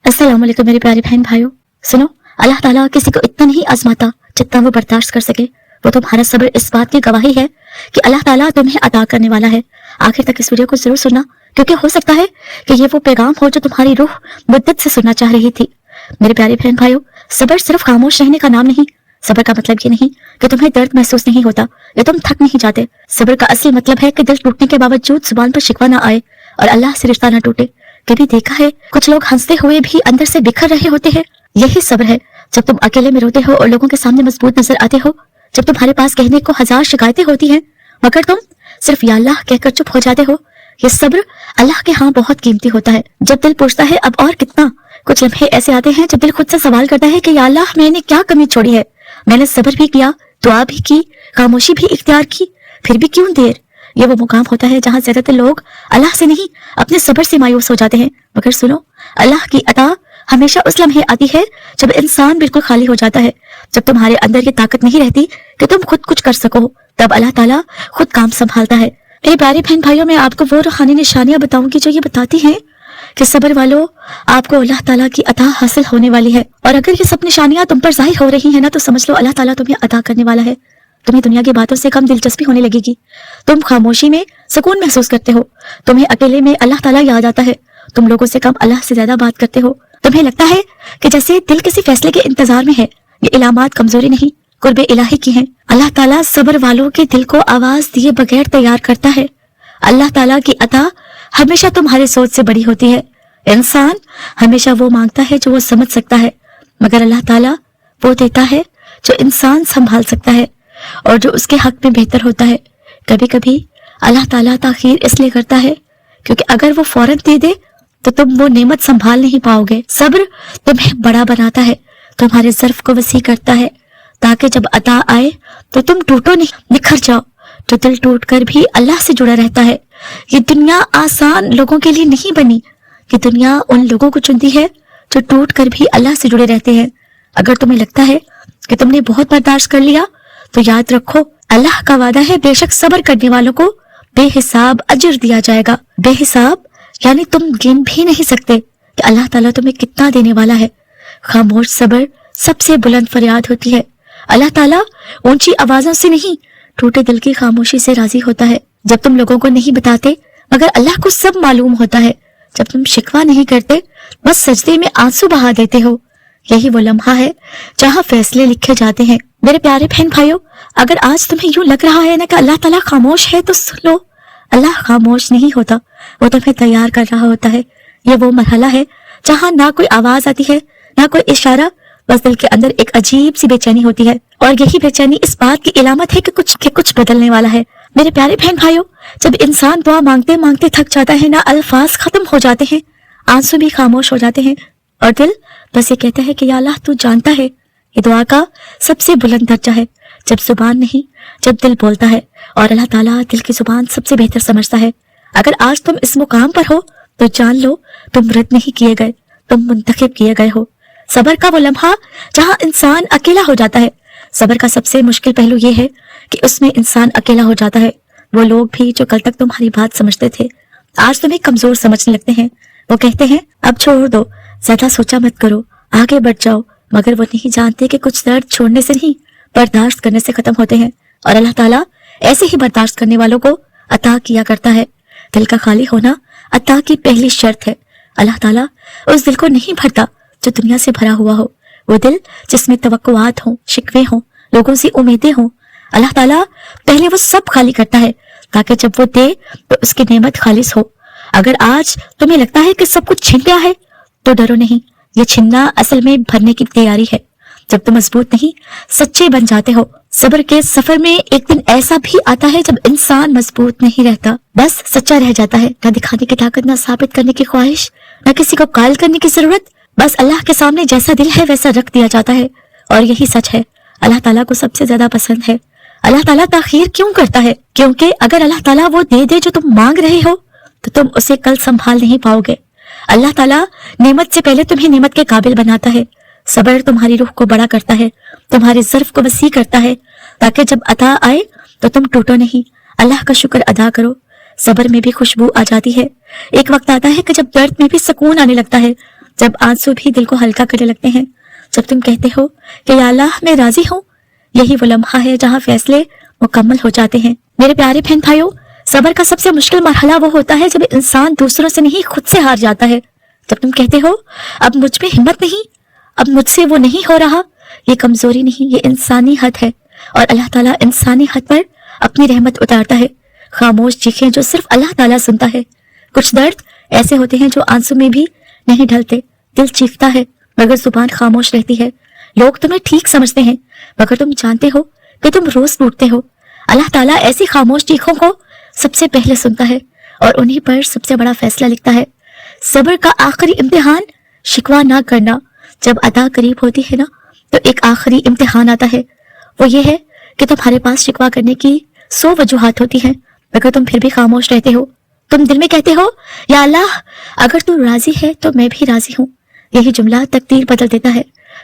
अस्सलाम वालेकुम मेरे प्यारे बहन भाइयों। सुनो, अल्लाह ताला किसी को इतना नहीं आजमाता जितना वो बर्दाश्त कर सके। वो तुम्हारा सब्र इस बात की गवाही है कि अल्लाह ताला तुम्हें अता करने वाला है। आखिर तक इस वीडियो को जरूर सुनना, क्योंकि हो सकता है कि ये वो पैगाम हो जो तुम्हारी रूह मुद्दत से सुनना चाह रही थी। मेरे प्यारे बहन भाइयों, सब्र सिर्फ खामोश रहने का नाम नहीं। सब्र का मतलब ये नहीं कि तुम्हें दर्द महसूस नहीं होता या तुम थक नहीं जाते। सब्र का असली मतलब है कि दिल टूटने के बावजूद जुबान पर शिकवा ना आए और अल्लाह से रिश्ता ना टूटे। कभी देखा है कुछ लोग हंसते हुए भी अंदर से बिखर रहे होते हैं। यही सब्र है। जब तुम अकेले में रोते हो और लोगों के सामने मजबूत नजर आते हो, जब तुम्हारे पास कहने को हजार शिकायतें होती हैं मगर तुम सिर्फ या अल्लाह कहकर चुप हो जाते हो, ये सब्र अल्लाह के यहाँ बहुत कीमती होता है। जब दिल पूछता है अब और कितना, कुछ लम्हे ऐसे आते हैं जब दिल खुद से सवाल करता है कि या अल्लाह मैंने क्या कमी छोड़ी है। मैंने सब्र भी किया, दुआ भी की, खामोशी भी इख्तियार की, फिर भी क्यों देर। ये वो मुकाम होता है जहाँ ज्यादातर लोग अल्लाह से नहीं अपने सब्र से मायूस हो जाते हैं। मगर सुनो, अल्लाह की अता हमेशा उस लम्हे आती है जब इंसान बिल्कुल खाली हो जाता है। जब तुम्हारे अंदर ये ताकत नहीं रहती कि तुम खुद कुछ कर सको, तब अल्लाह ताला खुद काम संभालता है। मेरे प्यारे बहन भाइयों, मैं आपको वो रूहानी निशानियां बताऊंगी जो ये बताती हैं कि सब्र वालों, आपको अल्लाह ताला की अता हासिल होने वाली है। और अगर ये सब निशानियां तुम पर जाहिर हो रही है ना, तो समझ लो अल्लाह ताला तुम्हें अता करने वाला है। तुम्हें दुनिया की बातों से कम दिलचस्पी होने लगेगी। तुम खामोशी में सुकून महसूस करते हो। तुम्हें अकेले में अल्लाह ताला याद आता है। तुम लोगों से कम अल्लाह से ज्यादा बात करते हो। तुम्हें लगता है कि जैसे दिल किसी फैसले के इंतजार में है। ये इलामात कमजोरी नहीं, कुर्बे इलाही की हैं। अल्लाह ताला सब्र वालों के दिल को आवाज दिए बगैर तैयार करता है। अल्लाह ताला की अता हमेशा तुम्हारी सोच से बड़ी होती है। इंसान हमेशा वो मांगता है जो वो समझ सकता है, मगर अल्लाह ताला वो देता है जो इंसान संभाल सकता है और जो उसके हक में बेहतर होता है। कभी कभी अल्लाह ताला ताखीर इसलिए करता है क्योंकि अगर वो फौरन दे दे तो तुम वो नेमत संभाल नहीं पाओगे। सब्र तुम्हें बड़ा बनाता है, तुम्हारे ज़र्फ को वसी करता है, ताकि जब अता आए तो तुम टूटो नहीं, निखर जाओ। जो दिल टूट कर भी अल्लाह से जुड़ा रहता है। ये दुनिया आसान लोगों के लिए नहीं बनी। ये दुनिया उन लोगों को चुनती है जो टूट कर भी अल्लाह से जुड़े रहते हैं। अगर तुम्हें लगता है कि तुमने बहुत बर्दाश्त कर लिया, तो याद रखो अल्लाह का वादा है बेशक सब्र करने वालों को बेहिसाब अजर दिया जाएगा। बेहिसाब यानी तुम गिन भी नहीं सकते कि अल्लाह ताला तुम्हें कितना देने वाला है। खामोश सब्र सबसे बुलंद फरियाद होती है। अल्लाह ताला ऊंची आवाजों से नहीं, टूटे दिल की खामोशी से राजी होता है। जब तुम लोगों को नहीं बताते मगर अल्लाह को सब मालूम होता है। जब तुम शिकवा नहीं करते, बस सजदे में आंसू बहा देते हो, यही वो लम्हा है जहाँ फैसले लिखे जाते हैं। मेरे प्यारे बहन भाइयों, अगर आज तुम्हें यूं लग रहा है ना कि अल्लाह ताला खामोश है, तो सुन लो, अल्लाह खामोश नहीं होता, वो तुम्हें तैयार कर रहा होता है। ये वो मरहला है जहाँ ना कोई आवाज आती है, ना कोई इशारा, बस दिल के अंदर एक अजीब सी बेचैनी होती है। और यही बेचैनी इस बात की इलामत है कि कुछ बदलने वाला है। मेरे प्यारे बहन भाइयों, जब इंसान दुआ मांगते मांगते थक जाता है ना, अल्फाज खत्म हो जाते हैं, आंसू भी खामोश हो जाते हैं और दिल बस ये कहता है कि या अल्लाह तू जानता है। ये दुआ का सबसे बुलंद दर्जा है, जब जुबान नहीं, जब दिल बोलता है। और अल्लाह ताला दिल की जुबान सबसे बेहतर समझता है। अगर आज तुम इस मुकाम पर हो तो जान लो तुम रद्द नहीं किए गए, तुम मुंतखब किए गए हो। सब्र का वो लम्हा जहाँ इंसान अकेला हो जाता है। सब्र का सबसे मुश्किल पहलू ये है कि उसमें इंसान अकेला हो जाता है। वो लोग भी जो कल तक तुम्हारी बात समझते थे, आज तुम्हें कमजोर समझने लगते हैं। वो कहते हैं अब छोड़ दो, ज्यादा सोचा मत करो, आगे बढ़ जाओ। मगर वो नहीं जानते कि कुछ दर्द छोड़ने से नहीं, बर्दाश्त करने से खत्म होते हैं। और अल्लाह ताला ऐसे ही बर्दाश्त करने वालों को अता किया करता है। दिल का खाली होना अता की पहली शर्त है। अल्लाह ताला उस दिल को नहीं भरता जो दुनिया से भरा हुआ हो। वो दिल जिसमें तवक्कुआत हो, शिकवे हो, लोगों से उम्मीदें हो, अल्लाह ताला पहले वो सब खाली करता है ताकि जब वो दे तो उसकी नेमत खालिस हो। अगर आज तुम्हें लगता है कि सब कुछ छिन गया है, तो डरो नहीं, ये छिनना असल में भरने की तैयारी है। जब तुम मजबूत नहीं, सच्चे बन जाते हो। सब्र के सफर में एक दिन ऐसा भी आता है जब इंसान मजबूत नहीं रहता, बस सच्चा रह जाता है। न दिखाने की ताकत, न साबित करने की ख्वाहिश, न किसी को कायल करने की जरूरत, बस अल्लाह के सामने जैसा दिल है वैसा रख दिया जाता है। और यही सच है, अल्लाह ताला को सबसे ज्यादा पसंद है। अल्लाह ताला ताखीर क्यों करता है? क्योंकि अगर अल्लाह ताला वो दे दे जो तुम मांग रहे हो, तो तुम उसे कल संभाल नहीं पाओगे। अल्लाह ताला नेमत से पहले तुम्हें नेमत के काबिल बनाता है। सब्र तुम्हारी रूह को बड़ा करता है, तुम्हारे ज़र्फ को वसी करता है, ताकि जब अता आए तो तुम टूटो नहीं। अल्लाह का शुक्र अदा करो। सब्र में भी खुशबू आ जाती है। एक वक्त आता है कि जब दर्द में भी सुकून आने लगता है, जब आंसू भी दिल को हल्का करने लगते हैं, जब तुम कहते हो कि या अल्लाह मैं राजी हूँ, यही वो लम्हा है जहाँ फैसले मुकम्मल हो जाते हैं। मेरे प्यारे बहन भाइयों, सब्र का सबसे मुश्किल मरहला वो होता है जब इंसान दूसरों से नहीं खुद से हार जाता है। जब तुम कहते हो अब मुझ में हिम्मत नहीं, अब मुझसे वो नहीं हो रहा, ये कमजोरी नहीं, ये इंसानी हद है। और अल्लाह ताला इंसानी हद पर अपनी रहमत उतारता है। खामोश चीखें जो सिर्फ अल्लाह ताला सुनता है। कुछ दर्द ऐसे होते हैं जो आंसू में भी नहीं ढलते। दिल चीखता है मगर जुबान खामोश रहती है। लोग तुम्हें ठीक समझते हैं मगर तुम जानते हो कि तुम रोज टूटते हो। अल्लाह ताला ऐसी खामोश चीखों को सबसे पहले सुनता है और उन्हीं पर सबसे बड़ा फैसला लिखता है। सब्र का आखिरी इम्तिहान शिकवा ना करना। जब अदा करीब होती है ना, तो एक आखिरी इम्तिहान आता है। वो ये है कि तुम्हारे पास शिकवा करने की 100 वजूहात होती हैं मगर तुम फिर भी खामोश रहते हो। तुम दिल में कहते हो या अल्लाह अगर तू राजी है तो मैं भी राजी हूँ। यही जुमला तकदीर बदल देता है।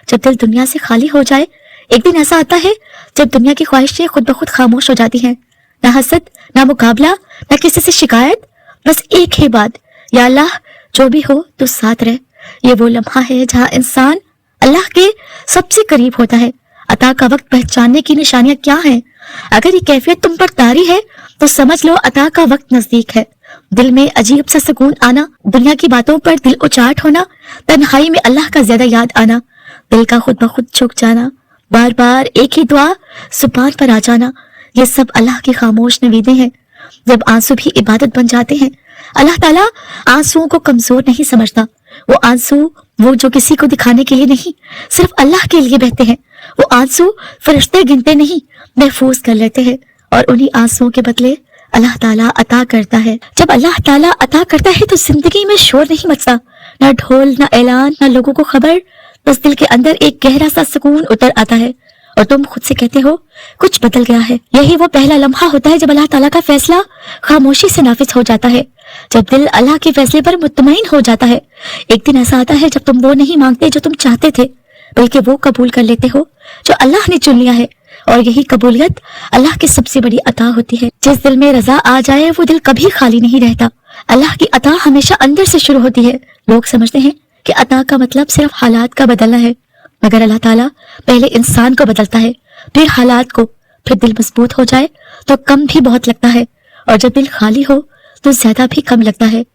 जब दिल दुनिया से खाली हो जाए, एक दिन ऐसा आता है जब दुनिया की ख्वाहिशें खुद ब खुद खामोश हो जाती हैं। ना हसद, ना मुकाबला, ना किसी से शिकायत, बस एक ही बात, या अल्लाह जो भी हो तो साथ रह। ये वो लम्हा है जहाँ इंसान अल्लाह के सबसे करीब होता है। अता का वक्त पहचानने की निशानियां क्या हैं? अगर ये कैफियत तुम पर तारी है तो समझ लो अता का वक्त नजदीक है। दिल में अजीब सा सुकून आना, दुनिया की बातों पर दिल उचाट होना, तन्हाई में अल्लाह का ज्यादा याद आना, दिल का खुद ब खुद झुक जाना, बार बार एक ही दुआ जुबान पर आ जाना, ये सब अल्लाह की खामोश नवीदें हैं। जब आंसू भी इबादत बन जाते हैं, अल्लाह ताला आंसुओं को कमजोर नहीं समझता। वो आंसू वो जो किसी को दिखाने के लिए नहीं, सिर्फ अल्लाह के लिए बहते हैं। वो आंसू फरिश्ते गिनते नहीं, महफूज कर लेते हैं और उन्हीं आंसुओं के बदले अल्लाह ताला अता करता है। जब अल्लाह ताला अता करता है तो जिंदगी में शोर नहीं मचता, ना ढोल, ना ऐलान, ना लोगों को खबर, बस दिल के अंदर एक गहरा सा सुकून उतर आता है और तुम खुद से कहते हो कुछ बदल गया है। यही वो पहला लम्हा होता है जब अल्लाह ताला का फैसला खामोशी से नाफिज हो जाता है, जब दिल अल्लाह के फैसले पर मुतमईन हो जाता है। एक दिन ऐसा आता है जब तुम वो नहीं मांगते जो तुम चाहते थे, बल्कि वो कबूल कर लेते हो जो अल्लाह ने चुन लिया है। और यही कबूलियत अल्लाह की सबसे बड़ी अता होती है। जिस दिल में रजा आ जाए वो दिल कभी खाली नहीं रहता। अल्लाह की अता हमेशा अंदर से शुरू होती है। लोग समझते हैं कि अता का मतलब सिर्फ हालात का बदलना है, मगर अल्लाह ताला पहले इंसान को बदलता है, फिर हालात को। फिर दिल मजबूत हो जाए तो कम भी बहुत लगता है, और जब दिल खाली हो तो ज्यादा भी कम लगता है।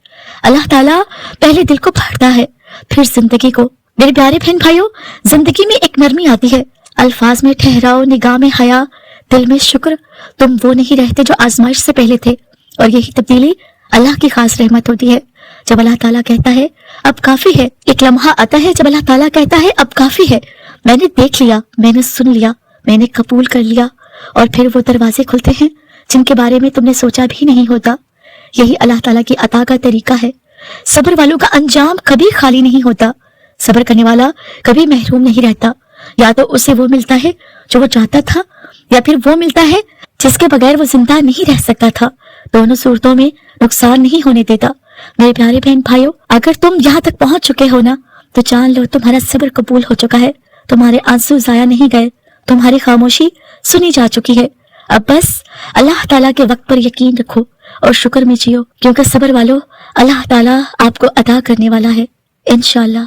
अल्लाह ताला पहले दिल को भरता है, फिर जिंदगी को। मेरे प्यारे बहन भाइयों, जिंदगी में एक नरमी आती है, अल्फाज में ठहराव, निगाह में हया, दिल में शुक्र। तुम वो नहीं रहते जो आजमाइश से पहले थे, और यही तब्दीली अल्लाह की खास रहमत होती है। जब अल्लाह ताला कहता है अब काफी है, एक लम्हा आता है जब अल्लाह ताला कहता है अब काफी है, मैंने देख लिया, मैंने सुन लिया, मैंने कबूल कर लिया। और फिर वो दरवाजे खुलते हैं जिनके बारे में तुमने सोचा भी नहीं होता। यही अल्लाह ताला की अता का तरीका है। सब्र वालों का अंजाम कभी खाली नहीं होता। सब्र करने वाला कभी महरूम नहीं रहता। या तो उसे वो मिलता है जो वो चाहता था, या फिर वो मिलता है जिसके बगैर वो जिंदा नहीं रह सकता था। दोनों सूरतों में नुकसान नहीं होने देता। मेरे प्यारे बहन भाइयों, अगर तुम यहाँ तक पहुंच चुके हो ना, तो जान लो तुम्हारा सब्र कबूल हो चुका है। तुम्हारे आंसू जाया नहीं गए, तुम्हारी खामोशी सुनी जा चुकी है। अब बस अल्लाह ताला के वक्त पर यकीन रखो और शुक्र में जियो, क्योंकि सब्र वालों अल्लाह ताला आपको अता करने वाला है इंशाअल्लाह।